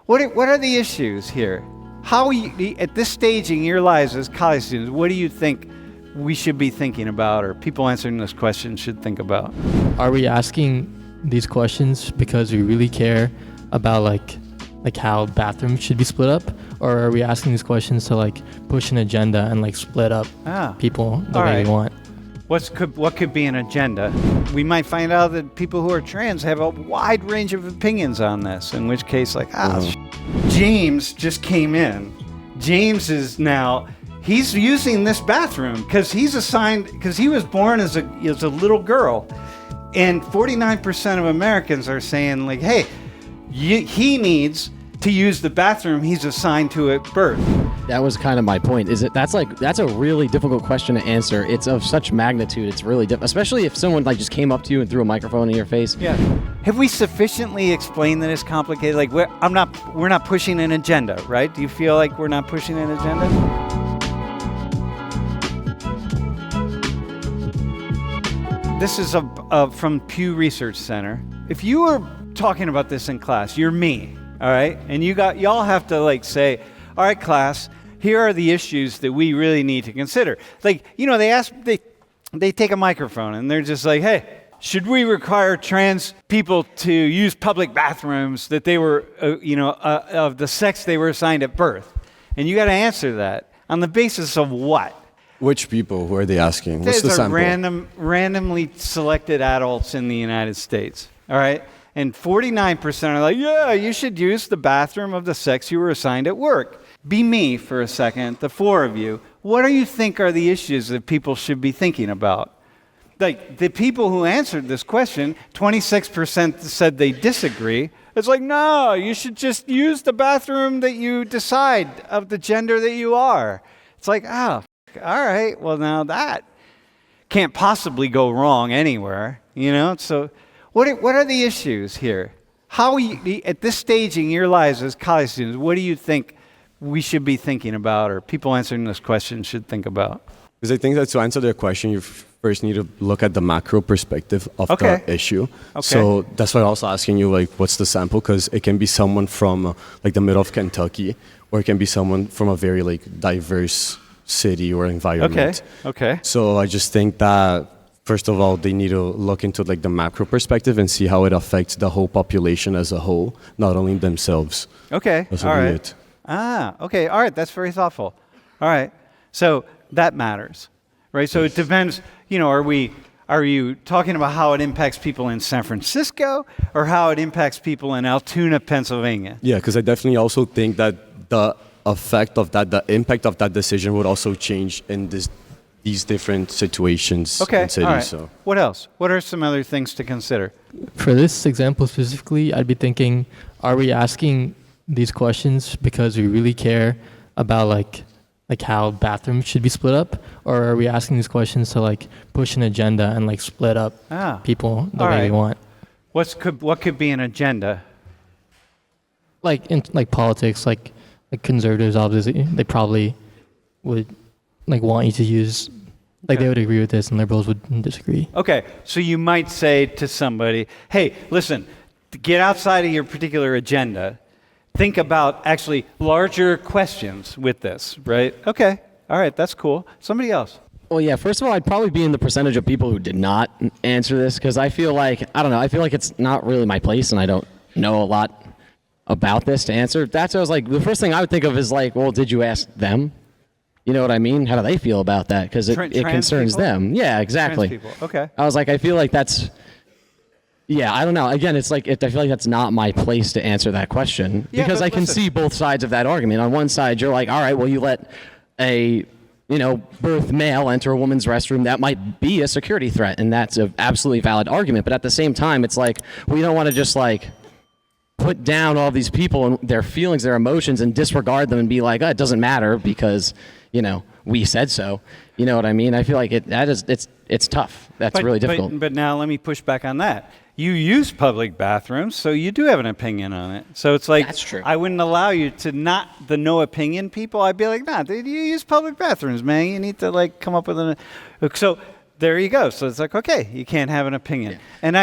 What are the issues here? How at this stage in your lives as college students, what do you think we should be thinking about, or people answering this question should think about? Are we asking these questions because we really care about like how bathrooms should be split up, or are we asking these questions to like push an agenda and like split up people the way we want? What could be an agenda? We might find out that people who are trans have a wide range of opinions on this, in which case, like, James just came in. James is now, he's using this bathroom because he was born as a little girl. And 49% of Americans are saying, like, hey, he needs to use the bathroom he's assigned to at birth. That was kind of my point. That's a really difficult question to answer. It's of such magnitude. It's really difficult, especially if someone like just came up to you and threw a microphone in your face. Yeah. Have we sufficiently explained that it's complicated? Like we're not pushing an agenda, right? Do you feel like we're not pushing an agenda? This is from Pew Research Center. If you were talking about this in class, you're me, all right? And y'all have to like say, all right, class, here are the issues that we really need to consider. Like, they take a microphone and they're just like, hey, should we require trans people to use public bathrooms that they were, of the sex they were assigned at birth? And you got to answer that on the basis of what? Which people? Who are they asking? What's the These are sample? randomly selected adults in the United States, all right? And 49% are like, yeah, you should use the bathroom of the sex you were assigned at work. Be me for a second, the four of you. What do you think are the issues that people should be thinking about? Like, the people who answered this question, 26% said they disagree. It's like, no, you should just use the bathroom that you decide of the gender that you are. It's like, all right, well, now that can't possibly go wrong anywhere, So what are the issues here? How at this stage in your lives as college students, what do you think we should be thinking about, or people answering this question should think about? Because I think that to answer the question, you first need to look at the macro perspective of the issue. Okay. So that's why I'm also asking you, like, what's the sample? Because it can be someone from like the middle of Kentucky, or it can be someone from a very like diverse city or environment. Okay. So I just think that first of all, they need to look into like the macro perspective and see how it affects the whole population as a whole, not only themselves. Okay. That's all right. It. Okay. All right. That's very thoughtful. All right. So that matters, right? So it depends, are you talking about how it impacts people in San Francisco or how it impacts people in Altoona, Pennsylvania? Yeah, because I definitely also think that the effect of that, the impact of that decision would also change in these different situations in cities. All right. So what else? What are some other things to consider? For this example specifically, I'd be thinking, are we asking these questions because we really care about like how bathrooms should be split up, or are we asking these questions to like push an agenda and like split up people the way we want? What could be an agenda? Like in like politics, like conservatives, obviously they probably would like want you to use, like they would agree with this and liberals would disagree. Okay, so you might say to somebody, hey, listen, get outside of your particular agenda. Think about actually larger questions with this, right? Okay, all right, that's cool. Somebody else. Well, yeah, first of all, I'd probably be in the percentage of people who did not answer this because I feel like it's not really my place and I don't know a lot about this to answer. That's what I was like, the first thing I would think of is like, well, did you ask them? You know what I mean? How do they feel about that? Because it concerns people? Them. Yeah, exactly. Trans people. Okay. I was like, I feel like that's, yeah, I don't know. Again, it's like, I feel like that's not my place to answer that question because I can see both sides of that argument. On one side, you're like, all right, well, you let a, birth male enter a woman's restroom, that might be a security threat, and that's an absolutely valid argument. But at the same time, it's like, we don't want to just like put down all these people and their feelings, their emotions, and disregard them and be like, oh, it doesn't matter because, we said so. You know what I mean? I feel like it's tough. That's really difficult. But now let me push back on that. You use public bathrooms, so you do have an opinion on it. So it's like, that's true. I wouldn't allow you to the no opinion people. I'd be like, nah, you use public bathrooms, man. You need to like come up with so there you go. So it's like, okay, you can't have an opinion. And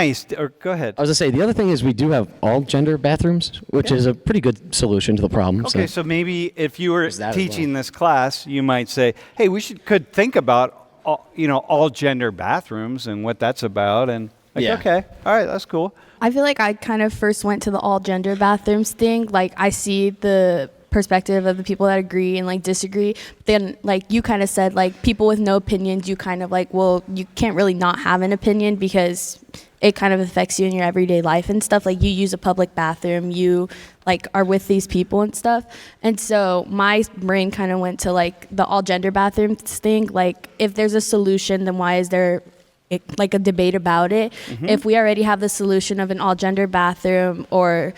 go ahead. I was going to say, the other thing is we do have all gender bathrooms, which is a pretty good solution to the problem. Okay, so maybe if you were that as teaching well. this class, you might say, hey, could think about all gender bathrooms and what that's about. And okay, all right, that's cool. I feel like I kind of first went to the all gender bathrooms thing. Like I see the perspective of the people that agree and like disagree. But then like you kind of said, like people with no opinions, you kind of like, well, you can't really not have an opinion because it kind of affects you in your everyday life and stuff. Like you use a public bathroom, you like are with these people and stuff. And so my brain kind of went to like the all gender bathrooms thing. Like if there's a solution, then why is there like a debate about it? Mm-hmm. If we already have the solution of an all gender bathroom, or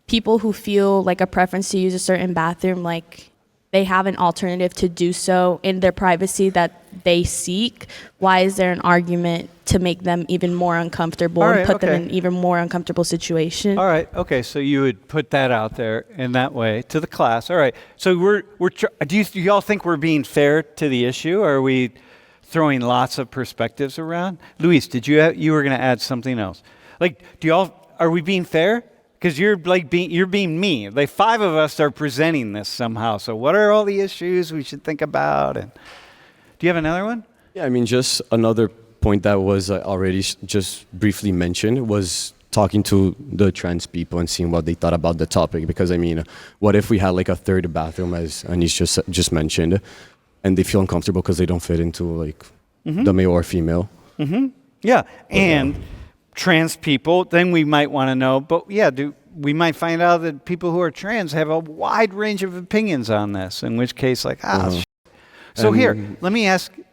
people who feel like a preference to use a certain bathroom, like they have an alternative to do so in their privacy that they seek, why is there an argument to make them even more uncomfortable and put them in an even more uncomfortable situation? All right, okay, so you would put that out there in that way to the class. All right, so do you all think we're being fair to the issue, or are we throwing lots of perspectives around? Luis, you were going to add something else. Like, are we being fair? Because you're being me. Like 5 of us are presenting this somehow. So what are all the issues we should think about? And do you have another one? Yeah, I mean, just another point that was already just briefly mentioned was talking to the trans people and seeing what they thought about the topic. Because I mean, what if we had like a third bathroom, as Anis just mentioned, and they feel uncomfortable because they don't fit into like the male or female? Mm-hmm. Yeah, and trans people, then we might want to know, but we might find out that people who are trans have a wide range of opinions on this, in which case So here,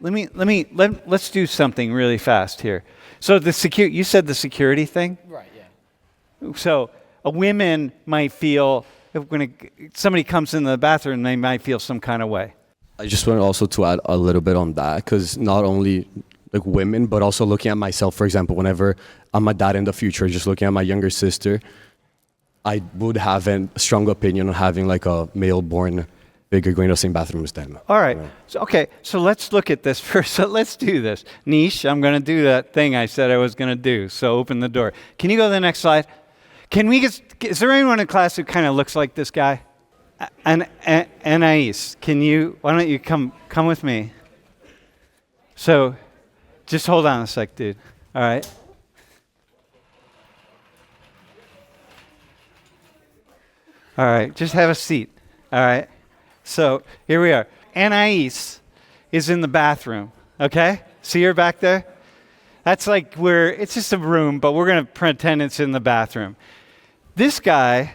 let's do something really fast here. So you said the security thing? Right, yeah. So a women might feel, when somebody comes into the bathroom, they might feel some kind of way. I just wanted also to add a little bit on that, because not only like women, but also looking at myself, for example, whenever I'm a dad in the future, just looking at my younger sister, I would have a strong opinion on having like a male-born figure going to the same bathroom as them. All right. So let's look at this first. So let's do this. Niche, I'm going to do that thing I said I was going to do. So open the door. Can you go to the next slide? Is there anyone in class who kind of looks like this guy? Anais, why don't you come with me? So just hold on a sec, dude. All right. All right, just have a seat. All right. So here we are. Anais is in the bathroom. Okay? See her back there? That's like it's just a room, but we're going to pretend it's in the bathroom. This guy,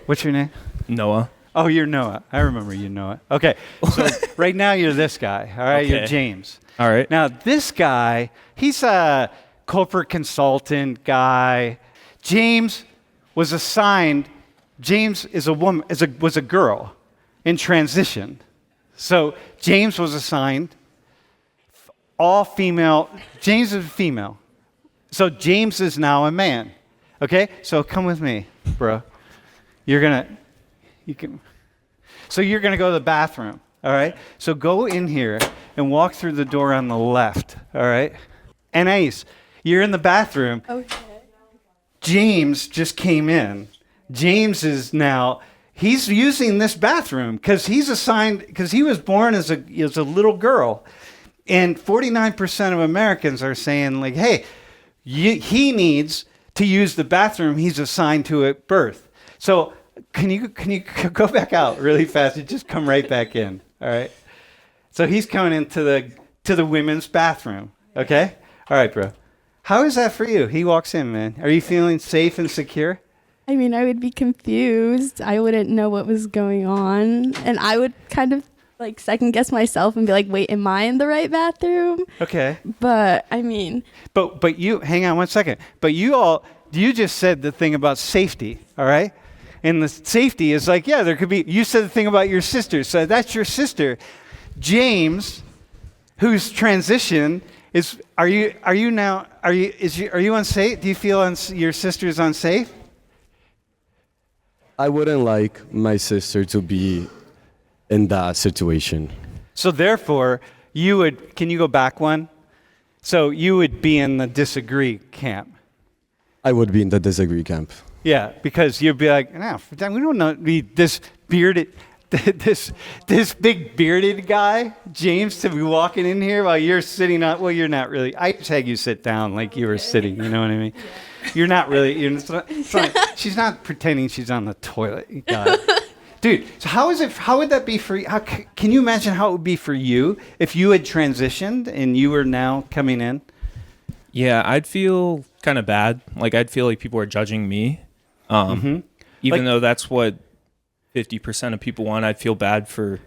what's your name? Noah. Oh, you're Noah. I remember you, Noah. Okay. So right now you're this guy. All right? Okay. You're James. All right. Now this guy, he's a corporate consultant guy. James was a woman, was a girl in transition. So James was assigned all female. James is female. So James is now a man. Okay? So come with me, bro. So you're going to go to the bathroom. All right? So go in here and walk through the door on the left. All right? Anais, you're in the bathroom. Okay. James just came in. James is now, he's using this bathroom because he was born as a little girl. And 49% of Americans are saying, like, hey, he needs to use the bathroom he's assigned to at birth. So can you go back out really fast and just come right back in? All right. So he's coming into the women's bathroom. Okay. All right, bro. How is that for you? He walks in, man. Are you feeling safe and secure? I mean, I would be confused. I wouldn't know what was going on. And I would kind of like second guess myself and be like, wait, am I in the right bathroom? Okay. But I mean. But you, hang on one second. But you just said the thing about safety, all right? And the safety is like, yeah, there could be, you said the thing about your sister. So that's your sister. James, whose transition is, are you unsafe? Do you feel your sister's unsafe? I wouldn't like my sister to be in that situation. So therefore, can you go back one? So you would be in the disagree camp. I would be in the disagree camp. Yeah, because you'd be like, no, we don't need this bearded, this big bearded guy, James, to be walking in here while you're sitting on. Well, you're not really. I just had you sit down like you were sitting. You know what I mean? You're not really. She's not pretending she's on the toilet. You got it. Dude, so how is it? How would that be for you? Can you imagine how it would be for you if you had transitioned and you were now coming in? Yeah, I'd feel kind of bad. Like I'd feel like people are judging me. Even though that's what 50% of people want, I'd feel bad for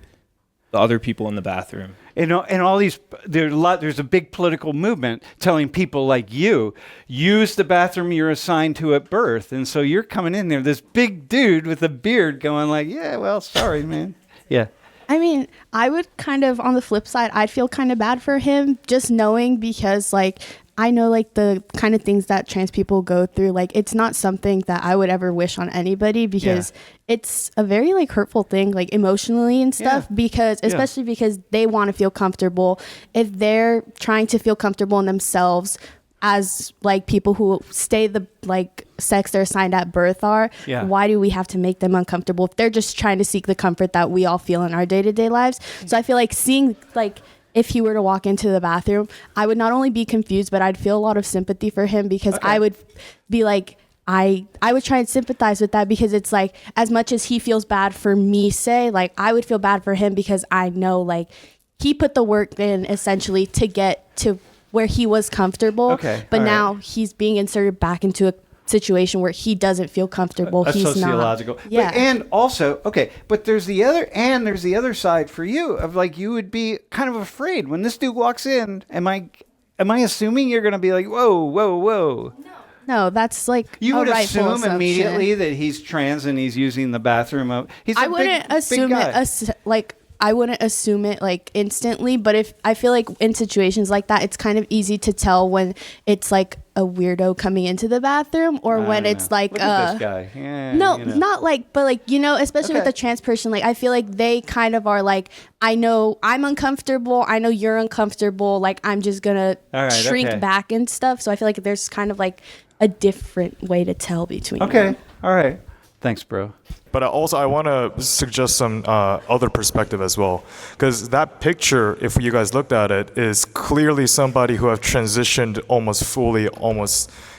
the other people in the bathroom. And all these, there's a big political movement telling people like you, use the bathroom you're assigned to at birth. And so you're coming in there, this big dude with a beard going like, yeah, well, sorry, man. Yeah. I mean, I would kind of, on the flip side, I'd feel kind of bad for him just knowing because, like, I know, like, the kind of things that trans people go through. Like, it's not something that I would ever wish on anybody because it's a very, like, hurtful thing, like, emotionally and stuff. Because, especially because they want to feel comfortable. If they're trying to feel comfortable in themselves as, like, people who stay the, like, sex they're assigned at birth are, why do we have to make them uncomfortable if they're just trying to seek the comfort that we all feel in our day-to-day lives? So I feel like seeing, like, if he were to walk into the bathroom, I would not only be confused, but I'd feel a lot of sympathy for him because I would be like, I would try and sympathize with that because it's like, as much as he feels bad for me, say, like, I would feel bad for him because I know, like, he put the work in essentially to get to where he was comfortable. But now he's being inserted back into a situation where he doesn't feel comfortable. He's sociological. Not. Yeah. But, and also, but there's the other side for you of like you would be kind of afraid when this dude walks in. Am I assuming you're going to be like, whoa? No, that's like you would assume assumption. Immediately that he's trans and he's using the bathroom. I wouldn't assume it. I wouldn't assume it like instantly, but if I feel like in situations like that, it's kind of easy to tell when it's like a weirdo coming into the bathroom or when it's like look at this guy. Yeah, not like, but like, especially with a trans person, like I feel like they kind of are like, I know I'm uncomfortable, I know you're uncomfortable, like I'm just gonna shrink back and stuff. So I feel like there's kind of like a different way to tell between them. All right. Thanks, bro. But also, I want to suggest some other perspective as well. Because that picture, if you guys looked at it, is clearly somebody who have transitioned almost fully,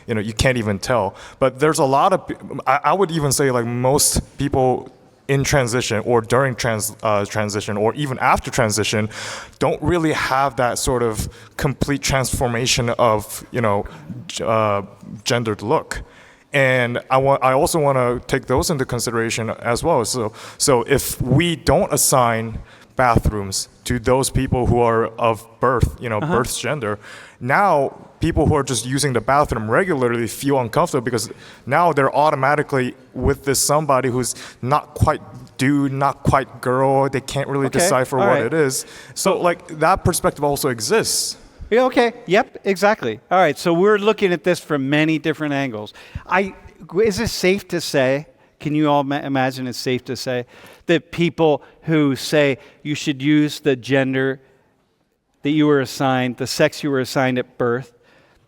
you can't even tell. But there's a lot of, I would even say like most people in transition or during transition or even after transition don't really have that sort of complete transformation of, gendered look. And I also want to take those into consideration as well. So if we don't assign bathrooms to those people who are of birth, birth gender, now people who are just using the bathroom regularly feel uncomfortable because now they're automatically with this somebody who's not quite dude, not quite girl. They can't really decipher what it is. So like that perspective also exists. Yeah, okay. Yep, exactly. All right, so we're looking at this from many different angles. Is it safe to say, can you all imagine it's safe to say, that people who say you should use the gender that you were assigned, the sex you were assigned at birth,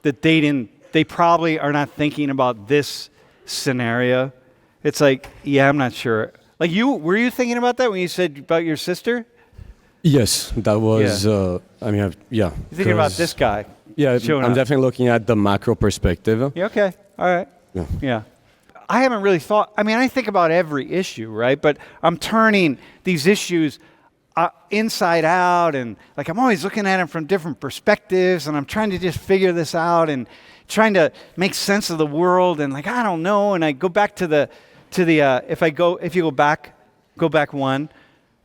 that they probably are not thinking about this scenario? It's like, yeah, I'm not sure. Like were you thinking about that when you said about your sister? Yes, that was, You're thinking about this guy. Yeah, I'm definitely looking at the macro perspective. Yeah, okay, all right. Yeah. I haven't really thought, I think about every issue, right? But I'm turning these issues inside out and like I'm always looking at them from different perspectives and I'm trying to just figure this out and trying to make sense of the world and like, I don't know. And I go back to the if you go back one,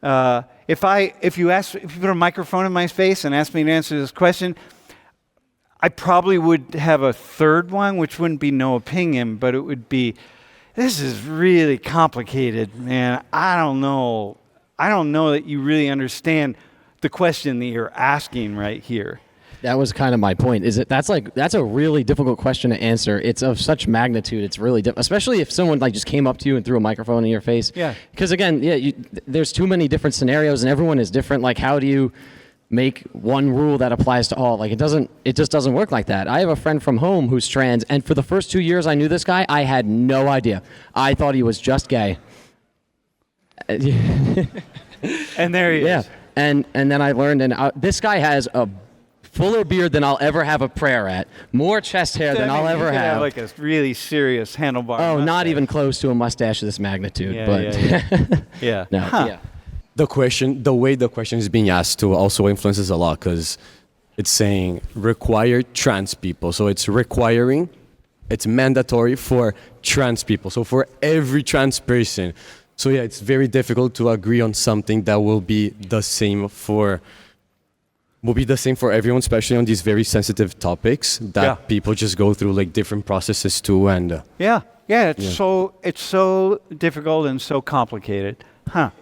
if you put a microphone in my face and ask me to answer this question, I probably would have a third one, which wouldn't be no opinion, but it would be, this is really complicated, man. I don't know that you really understand the question that you're asking right here. That was kind of my point. That's a really difficult question to answer. It's of such magnitude. It's really especially if someone like just came up to you and threw a microphone in your face. Yeah. Because again, there's too many different scenarios and everyone is different. Like how do you make one rule that applies to all. Like it just doesn't work like that. I have a friend from home who's trans, and for the first 2 years I knew this guy, I had no idea. I thought he was just gay. And there he is. And then I learned, and this guy has a fuller beard than I'll ever have a prayer at, more chest hair than I'll ever have. Like a really serious handlebar. Oh, mustache. not even close to a mustache of this magnitude. Yeah, but yeah. no, Huh. yeah. The way the question is being asked too also influences a lot because it's saying require trans people. So it's requiring, it's mandatory for trans people. So for every trans person. So yeah, it's very difficult to agree on something that will be the same for everyone, especially on these very sensitive topics that people just go through like different processes too. And it's so difficult and so complicated. Huh.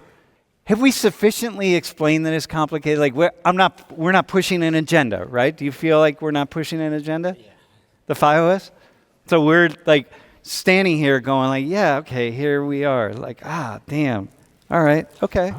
Have we sufficiently explained that it's complicated? Like we're not pushing an agenda, right? Do you feel like we're not pushing an agenda? Yeah. The five of us? So we're like standing here going like, yeah, okay, here we are. Like, damn. All right, okay.